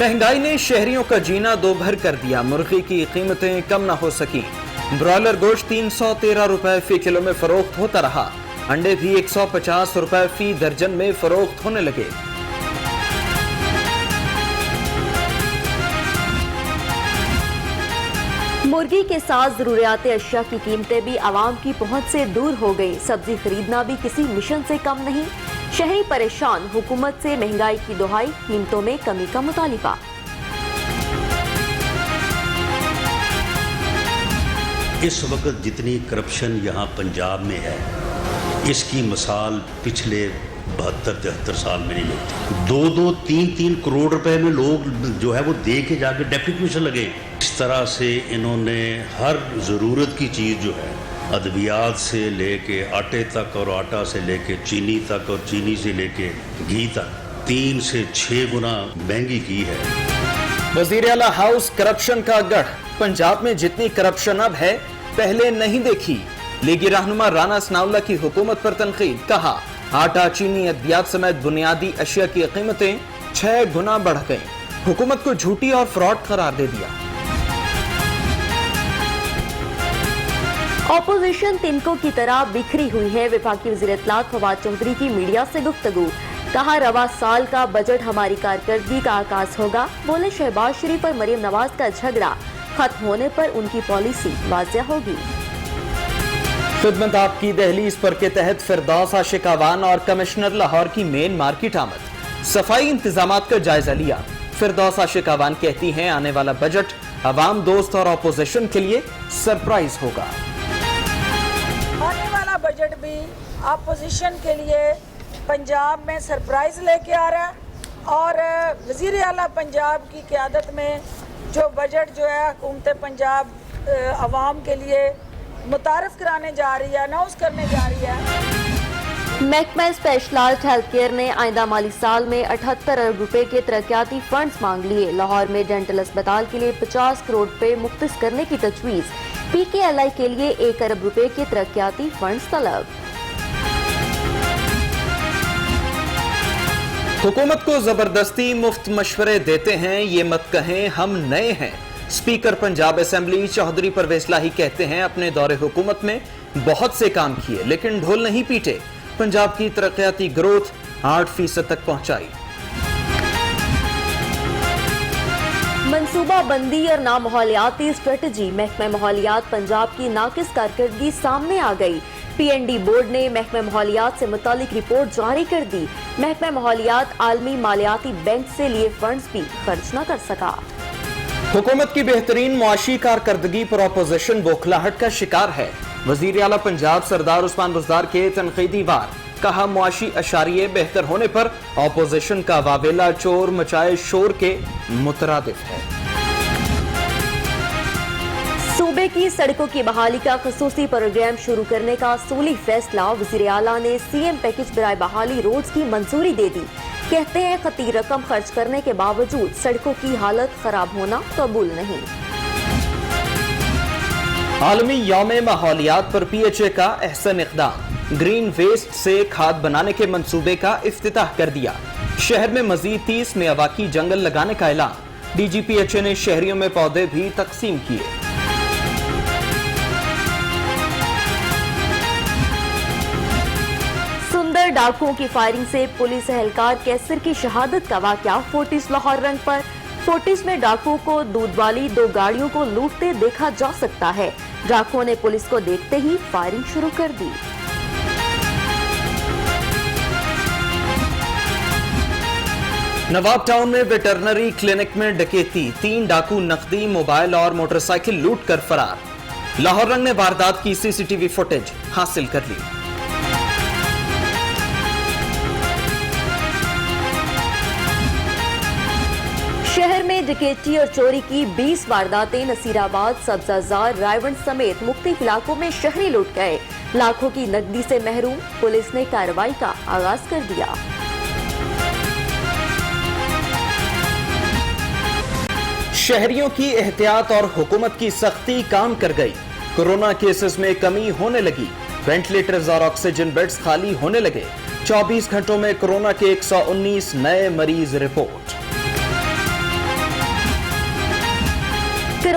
महंगाई ने शहरियों का जीना दो भर कर दिया। मुर्गी की कीमतें कम न हो सकी। ब्रॉयलर गोश्त 313 रुपए फी किलो में फरोख्त होता रहा। अंडे भी 150 रुपए फी दर्जन में फरोख्त होने लगे। मुर्गी के साथ जरूरियात अशिया की कीमतें भी आवाम की पहुंच से दूर हो गई। सब्जी खरीदना भी किसी मिशन से कम नहीं। शहरी परेशान, हुकूमत से महंगाई की दुहाई, कीमतों में कमी का मुतालिबा। इस वक्त जितनी करप्शन यहाँ पंजाब में है, इसकी मिसाल पिछले 72-73 साल में नहीं मिलती। 2-2, 3-3 करोड़ रुपए में लोग जो है वो दे के जाके डेप्यूटेशन लगे। इस तरह से इन्होंने हर ज़रूरत की चीज़ जो है, अद्वियात से लेके आटे तक और आटा से लेके चीनी तक और चीनी से लेके घी तक 3 से 6 गुना महंगी की है। वज़ीर आला हाउस करप्शन का गढ़। पंजाब में जितनी करप्शन अब है पहले नहीं देखी। लीगी रहनुमा राना सनाउल्लाह की हुकूमत पर तनकीद। कहा, आटा, चीनी, अद्वियात समेत बुनियादी अशिया की कीमतें 6 गुना बढ़ गईं। हुकूमत को झूठी और फ्रॉड करार दे दिया। ऑपोजिशन तिनकों की तरह बिखरी हुई है। वफाकी वज़ीर इत्तलात फवाद चौधरी की मीडिया से गुफ्तगू। कहा, रवा साल का बजट हमारी कारकर्दगी का आगाज होगा। बोले, शहबाज शरीफ और मरीम नवाज का झगड़ा खत्म होने पर उनकी पॉलिसी वाज़ेह होगी। खिदमत आपकी दहलीज पर के तहत फिरदौस आशिक आवान और कमिश्नर लाहौर की मेन मार्केट आमद। सफाई इंतजामात का जायजा लिया। फिरदौस आशिक आवान कहती हैं, आने वाला बजट अवाम दोस्त और अपोजिशन के लिए सरप्राइज होगा। आने वाला बजट भी अपोजिशन के लिए पंजाब में सरप्राइज लेके आ रहा है और वज़ीर आला पंजाब की क़यादत में जो बजट जो है हुकूमत पंजाब अवाम के लिए मुतारफ कराने जा रही है, अनाउंस करने जा रही है। महकमा स्पेशलाइज्ड हेल्थ केयर ने आइंदा माली साल में 78 अरब रुपए के तरक्याती फंड्स मांग लिए। लाहौर में डेंटल अस्पताल के लिए 50 करोड़ रुपए मुख्तस करने की तजवीज़। PKLI के लिए 1 अरब रुपए के तरक्याती फंड्स तलब। हुकूमत को जबरदस्ती मुफ्त मशवरे देते हैं, ये मत कहें हम नए हैं। स्पीकर पंजाब असेंबली चौधरी परवेज लाही कहते हैं, अपने दौरे हुकूमत में बहुत से काम किए लेकिन ढोल नहीं पीटे। पंजाब की तरक्याती ग्रोथ 8% तक पहुंचाई। मंसूबा बंदी और नामाहौलियाती स्ट्रेटजी। महकमा माहौलियात पंजाब की नाकिस कारकर्दगी सामने आ गई। PND बोर्ड ने महकमा माहौलियात से मुतालिक रिपोर्ट जारी कर दी। महकमा माहौलियात आलमी मालियाती बैंक से लिए फंड्स भी खर्च न कर सका। हुकूमत की बेहतरीन मुआशी कारकर्दगी पर अपोजिशन बौखलाहट का शिकार है। वजीर आला पंजाब सरदार उस्मान बुज़दार के तनकीदी वार। कहा, मुआशी अशारिये बेहतर होने पर अपोजिशन का वावेला चोर मचाए शोर के मुतरादिफ है। सूबे की सड़कों की बहाली का खसूसी प्रोग्राम शुरू करने का असूली फैसला। वज़ीर आला ने CM पैकेज बराए बहाली रोड्स की मंजूरी दे दी। कहते हैं, खती रकम खर्च करने के बावजूद सड़कों की हालत खराब होना कबूल नहीं। आलमी यौम माहौलियात पर PHA का अहसन इक़दाम। ग्रीन वेस्ट से खाद बनाने के मंसूबे का इफ्तिताह कर दिया। शहर में मजीद 30 मियावाकी जंगल लगाने का ऐलान। DG PHA ने शहरियों में पौधे भी तकसीम किए। सुंदर डाकुओं की फायरिंग से पुलिस एहलकार कैसर की शहादत का वाकया फोर्टिस लाहौर रंग पर। फोर्टिस में डाकुओं को दूध वाली 2 गाड़ियों को लूटते देखा जा सकता है। डाकुओं ने पुलिस को देखते ही फायरिंग शुरू कर दी। नवाब टाउन में वेटरनरी क्लिनिक में डकैती। 3 डाकू नकदी, मोबाइल और मोटरसाइकिल लूट कर फरार। लाहौर रंग ने वारदात की CCTV फुटेज हासिल कर ली। शहर में डकैती और चोरी की 20 वारदातें। नसीराबाद, सब्जाजार, रायवंड समेत मुख्तलिफ इलाकों में शहरी लूट गए। लाखों की नकदी से महरूम। पुलिस ने कार्रवाई का आगाज कर दिया। शहरियों की एहतियात और हुकूमत की सख्ती काम कर गई। कोरोना केसेस में कमी होने लगी। वेंटिलेटर्स और ऑक्सीजन बेड्स खाली होने लगे। 24 घंटों में कोरोना के 119 नए मरीज रिपोर्ट।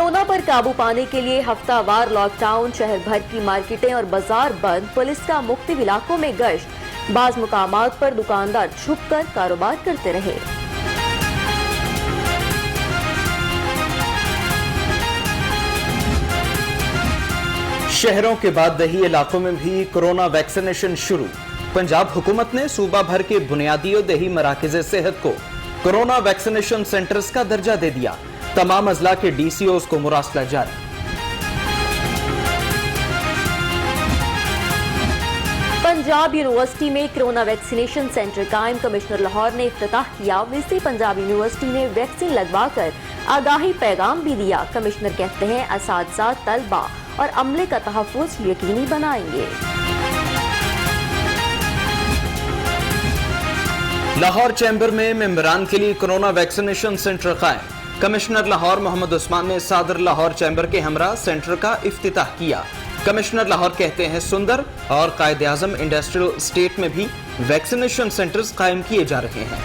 कोरोना पर काबू पाने के लिए हफ्तावार लॉकडाउन, शहर भर की मार्केटें और बाजार बंद, पुलिस का मुख्तलिफ इलाकों में गश्त, बाज मुकामात पर दुकानदार छुपकर कारोबार करते रहे। शहरों के बाद दही इलाकों में भी कोरोना वैक्सीनेशन शुरू। पंजाब हुकूमत ने सूबा भर के बुनियादी और दही मराकज़ सेहत को कोरोना वैक्सीनेशन सेंटर्स का दर्जा दे दिया। तमाम अजला के DCOs को मुरासला जारी। पंजाब यूनिवर्सिटी में कोरोना वैक्सीनेशन सेंटर कायम, कमिश्नर लाहौर ने इफ्तिताह किया। वीसी पंजाब यूनिवर्सिटी ने वैक्सीन लगवाकर आगाही पैगाम भी दिया। कमिश्नर कहते हैं असातिज़ा, तलबा और अमले का तहफ़्फ़ुज़ यकीनी बनाएंगे। लाहौर चैम्बर में मेंबरान के लिए कोरोना वैक्सीनेशन सेंटर कायम। कमिश्नर लाहौर मोहम्मद उस्मान ने सादर लाहौर चैम्बर के हमरा सेंटर का इफ्तिताह किया। कमिश्नर लाहौर कहते हैं सुंदर और कायदे आज़म इंडस्ट्रियल स्टेट में भी वैक्सीनेशन सेंटर्स कायम किए जा रहे हैं।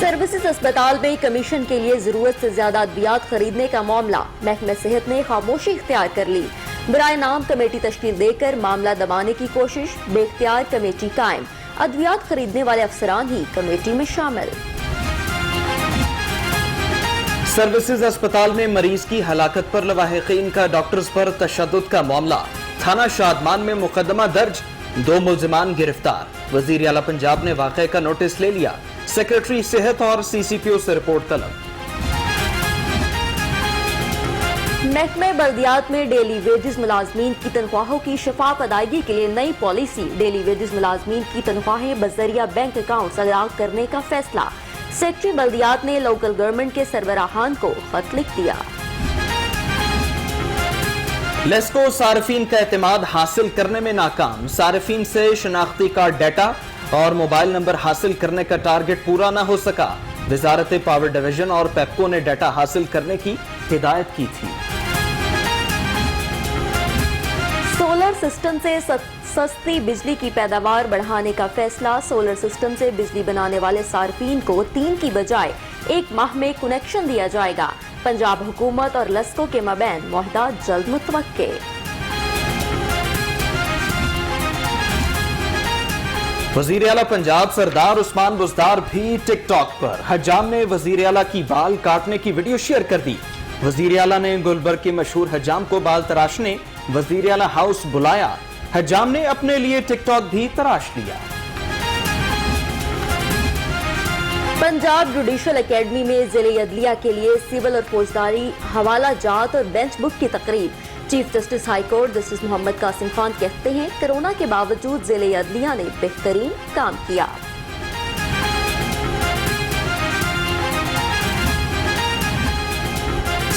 सर्विसेज अस्पताल में कमीशन के लिए जरूरत से ज्यादा अद्वियात खरीदने का मामला, महकमे सेहत ने खामोशी इख्तियार कर ली। बराए नाम कमेटी तश्कील देकर मामला दबाने की कोशिश, बेख्तियार कमेटी कायम, अद्वियात खरीदने वाले अफसरान ही कमेटी में शामिल। सर्विसेज अस्पताल में मरीज की हलाकत पर लवाहिकीन का डॉक्टर्स पर तशद्दुद का मामला, थाना शादमान में मुकदमा दर्ज, 2 मुल्जिमान गिरफ्तार। वजीर आला पंजाब ने वाक़े का नोटिस ले लिया। सेक्रेटरी सेहत और CCPO से रिपोर्ट तलब। महकमे बल्दियात में डेली वेजेस मुलाजमीन की तनख्वाहों की शफाफ अदायगी के लिए नई पॉलिसी, डेली वेजेस मुलाजमीन की तनख्वाहें बजरिया बैंक अकाउंट अदा करने का फैसला। सेक्रेटरी बल्दियात ने लोकल गवर्नमेंट के सरबराहान को खत लिख दिया। लेस्को सार्फिन का एतमाद हासिल करने में नाकाम। सार्फिन से शनाख्ती कार्ड डाटा और मोबाइल नंबर हासिल करने का टारगेट पूरा न हो सका। वजारत पावर डिवीजन और पेप्को ने डाटा हासिल करने की हिदायत की थी। सोलर सिस्टम से सस्ती बिजली की पैदावार बढ़ाने का फैसला। सोलर सिस्टम से बिजली बनाने वाले सार्फिन को 3 की बजाय 1 माह में कनेक्शन दिया जाएगा। पंजाब हुकूमत और लेस्को के मबैन मुआहदा जल्द मुतवक्के। वजीर आला पंजाब सरदार उस्मान बुज़दार भी टिकटॉक पर। हज्जाम ने वजीर आला की बाल काटने की वीडियो शेयर कर दी। वजीर आला ने गुलबर्ग के मशहूर हज्जाम को बाल तराशने वजीर आला हाउस बुलाया। हज्जाम ने अपने लिए टिकटॉक भी तराश लिया। पंजाब जुडिशल एकेडमी में जिले अदलिया के लिए सिविल और फौजदारी हवाला जात और बेंच बुक की तकरीब। Chief justice high court justice Mohammad Qasim Khan कहते हैं कोरोना के बावजूद जिले अदलिया ने बेहतरीन काम किया।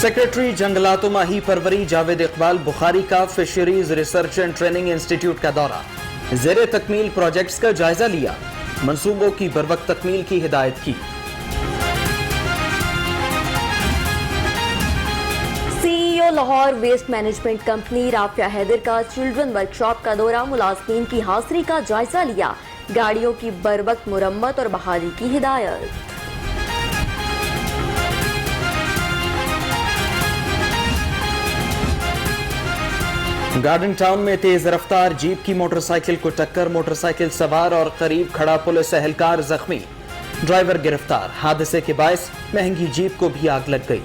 सेक्रेटरी जंगलात व माही परवरी जावेद इकबाल बुखारी का fisheries research and training institute का दौरा, ज़ेरे तकमील प्रोजेक्ट्स का जायजा लिया, मंसूबों की बरवक्त तकमील की हिदायत की। CEO Lahore waste management company Rafia Haider का चिल्ड्रन वर्कशॉप का दौरा, मुलाजमीन की हाजिरी का जायजा लिया, गाड़ियों की बरवक्त मुरम्मत और बहाली की हिदायत। गार्डन टाउन में तेज रफ्तार जीप की मोटरसाइकिल को टक्कर, मोटरसाइकिल सवार और करीब खड़ा पुलिस एहलकार जख्मी, ड्राइवर गिरफ्तार। हादसे के बायस महंगी जीप को भी आग लग गई।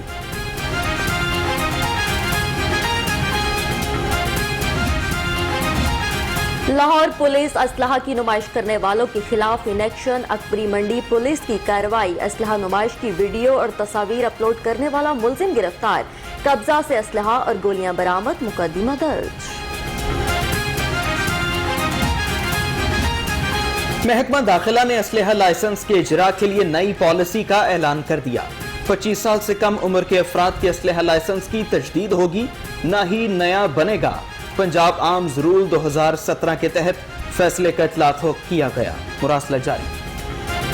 लाहौर पुलिस असलहा की नुमाइश करने वालों के खिलाफ in action. Akbari Mandi police की कार्रवाई, असलहा नुमाइश की वीडियो और तस्वीर अपलोड करने वाला मुलजिम गिरफ्तार, कब्जा से असलहा और गोलियां बरामद, मुकदमा दर्ज। महकमा दाखिला ने असलहा लाइसेंस के इजरा के लिए नई पॉलिसी का ऐलान कर दिया। 25 साल से कम उम्र के अफराद के असलहा लाइसेंस की तजदीद होगी, न ही नया बनेगा। पंजाब आर्म्स रूल 2017 के तहत फैसले का इतलाक किया गया। मुरासला जारी।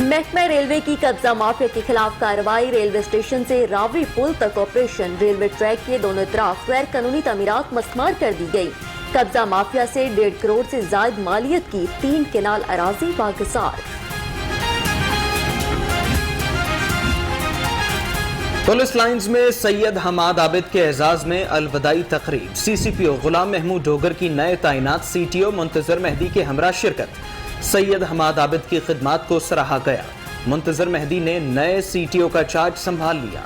महकमा रेलवे की कब्जा माफिया के खिलाफ कार्रवाई, रेलवे स्टेशन से रावी पुल तक ऑपरेशन, रेलवे ट्रैक के दोनों तरफ गैर कानूनी तमीरात मस्मार कर दी गई। कब्जा माफिया से 1.5 करोड़ से जायद मालियत की 3 केनाल अराजी वागजार। पुलिस लाइंस में सैयद हमाद आबिद के एजाज में अलविदाई तकरीब। CCPO गुलाम महमूद डोगर की नए तैनात CTO मुंतजर मेहदी के हमरा शिरकत। सैयद हमाद आबिद की खिदमात को सराहा गया। मुंतजर मेहदी ने नए CTO का चार्ज संभाल लिया।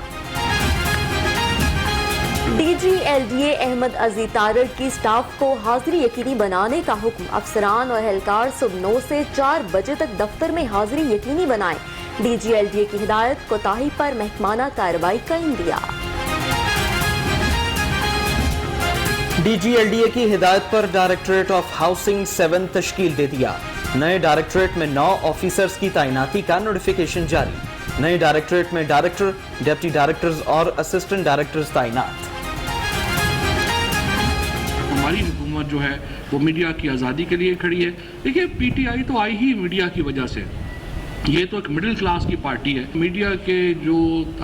DG LDA अहमद अजीज तारड़ की स्टाफ को हाजिरी यकीनी बनाने का हुक्म। अफसरान और एहलकार सुबह 9 से 4 बजे तक दफ्तर में हाजिरी यकीनी बनाएं। DG LDA की हिदायत, कोताही पर महकमाना कार्रवाई का इंदिया। DG LDA की हिदायत पर डायरेक्टरेट ऑफ हाउसिंग 7 तश्कील दे दिया। नए डायरेक्टरेट में 9 ऑफिसर्स की तैनाती का नोटिफिकेशन जारी। नए डायरेक्टरेट में डायरेक्टर, डिप्टी डायरेक्टर्स और असिस्टेंट डायरेक्टर्स तैनात। हमारी हुकूमत जो है वो मीडिया की आज़ादी के लिए खड़ी है। देखिए, PTI तो आई ही मीडिया की वजह से। ये तो एक मिडिल क्लास की पार्टी है। मीडिया के जो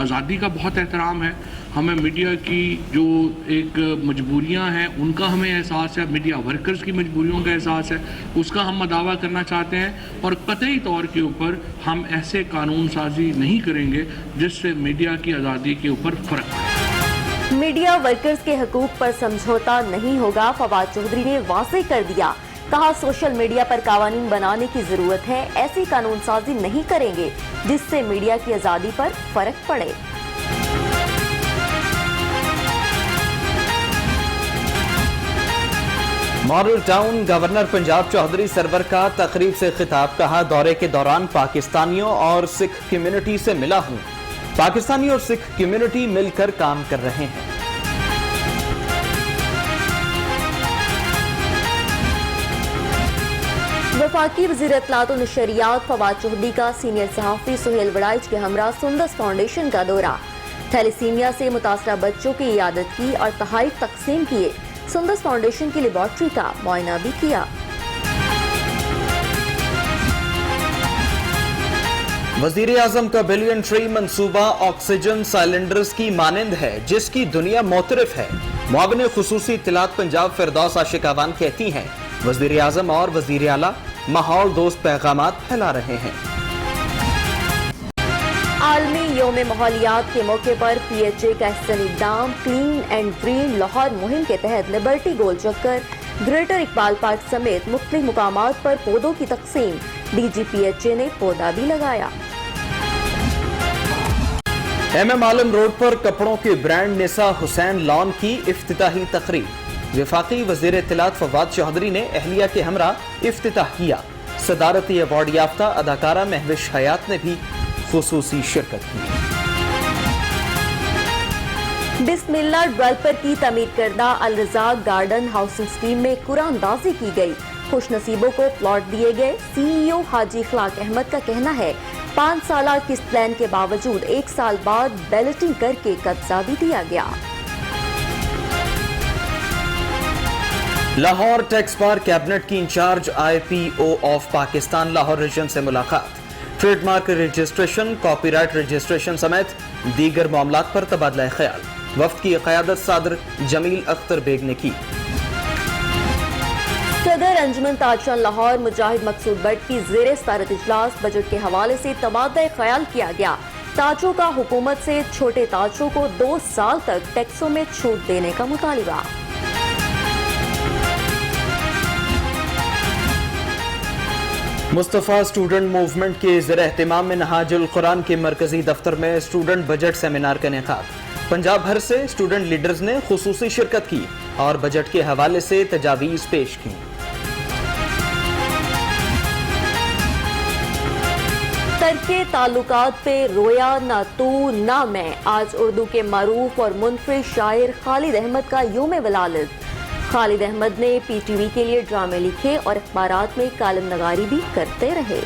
आज़ादी का बहुत एहतराम है। हमें मीडिया की जो एक मजबूरियां हैं उनका हमें एहसास है, मीडिया वर्कर्स की मजबूरियों का एहसास है, उसका हम दावा करना चाहते हैं। और कतई तौर के ऊपर हम ऐसे कानून साजी नहीं करेंगे जिससे मीडिया की आज़ादी के ऊपर फ़र्क पड़े। मीडिया वर्कर्स के हकूक पर समझौता नहीं होगा, फवाद चौधरी ने वाज़ेह कर दिया। कहा, सोशल मीडिया पर कानून बनाने की जरूरत है। ऐसी कानून साजी नहीं करेंगे जिससे मीडिया की आज़ादी पर फर्क पड़े। Model town governor Punjab Chaudhry Sarwar का तकरीब से खिताब। कहा, दौरे के दौरान पाकिस्तानियों और सिख कम्युनिटी से मिला हूं। पाकिस्तानी और सिख कम्युनिटी मिलकर काम कर रहे हैं। वफाकी वज़ीर इत्तलात और नशरियात फवाद चौधरी का सीनियर सहाफ़ी सुहेल वड़ाइच के हमरा सुंदस फाउंडेशन का दौरा। थैलेसीमिया से मुतासरा बच्चों की इयादत की और तोहफ़ तकसीम किए। सुंदस फाउंडेशन की लेबॉर्ट्री का मुआयना भी किया। वज़ीर आज़म का बिलियन ट्री मंसूबा ऑक्सीजन सिलेंडर्स की मानंद है जिसकी दुनिया मोतरफ है। मुआविन खुसूसी इत्तलात पंजाब फिरदौस आशिकावान कहती हैं, वज़ीर आज़म और वज़ीर आला माहौल दोस्त पैगामात फैला रहे हैं। आलमी यौम माहौलियात के मौके पर PHA का एहसन इक़दाम। क्लीन एंड ग्रीन लाहौर मुहिम के तहत लिबर्टी गोल चक्कर, ग्रेटर इकबाल पार्क समेत मुख्तलिफ मुकामात पर पौधों की तकसीम। DG PHA ने पौधा भी लगाया। MM आलम रोड पर कपड़ों के ब्रांड निसा हुसैन लॉन की इफ्तिताही तकरीब। वफाकी वज़ीर इत्तलात फवाद चौधरी ने अहलिया के हमरा इफ्तिताह किया। सदारती अवार्ड याफ्ता अदाकारा महविश हयात ने भी खुसूसी शिरकत की। बिस्मिल्लाह डेवलपर की तमीर करदा अल रज़ाक गार्डन हाउसिंग स्कीम में कुरानंदाजी की गई। खुश नसीबों को प्लॉट दिए गए। CEO हाजी इखलाक अहमद का कहना है, 5 साल किस्त प्लान के बावजूद 1 साल बाद बैलेटिंग करके कब्जा भी दिया गया। लाहौर टैक्स बार कैबिनेट की incharge IPO of Pakistan Lahore region से मुलाकात। ट्रेडमार्क रजिस्ट्रेशन, कॉपीराइट रजिस्ट्रेशन समेत दीगर मामलात पर तबादला ख्याल। वफ्द की क़यादत सदर जमील अख्तर बेग ने की। सदर अंजुमन ताजशान लाहौर मुजाहिद मकसूद बट की ज़ेरे सदारत इजलास। बजट के हवाले से तबादला ख्याल किया गया। ताजों का हुकूमत से छोटे ताजों को 2 साल तक टैक्सों में छूट देने का मुतालिबा। मुस्तफ़ा स्टूडेंट मूवमेंट के ज़ेरे एहतिमाम में नहाजुल कुरान के मरकजी दफ्तर में स्टूडेंट बजट सेमिनार का इनेकाद। पंजाब भर से स्टूडेंट लीडर्स ने खुसूसी शिरकत की और बजट के हवाले से तजावीज़ पेश की। तरके ताल्लुकात पे रोया ना तू ना मैं। आज उर्दू के मरूफ और मुनफरिद शायर खालिद अहमद का यौम विलादत। खालिद अहमद ने PTV के लिए ड्रामे लिखे और अखबारात में कालम नगारी भी करते रहे।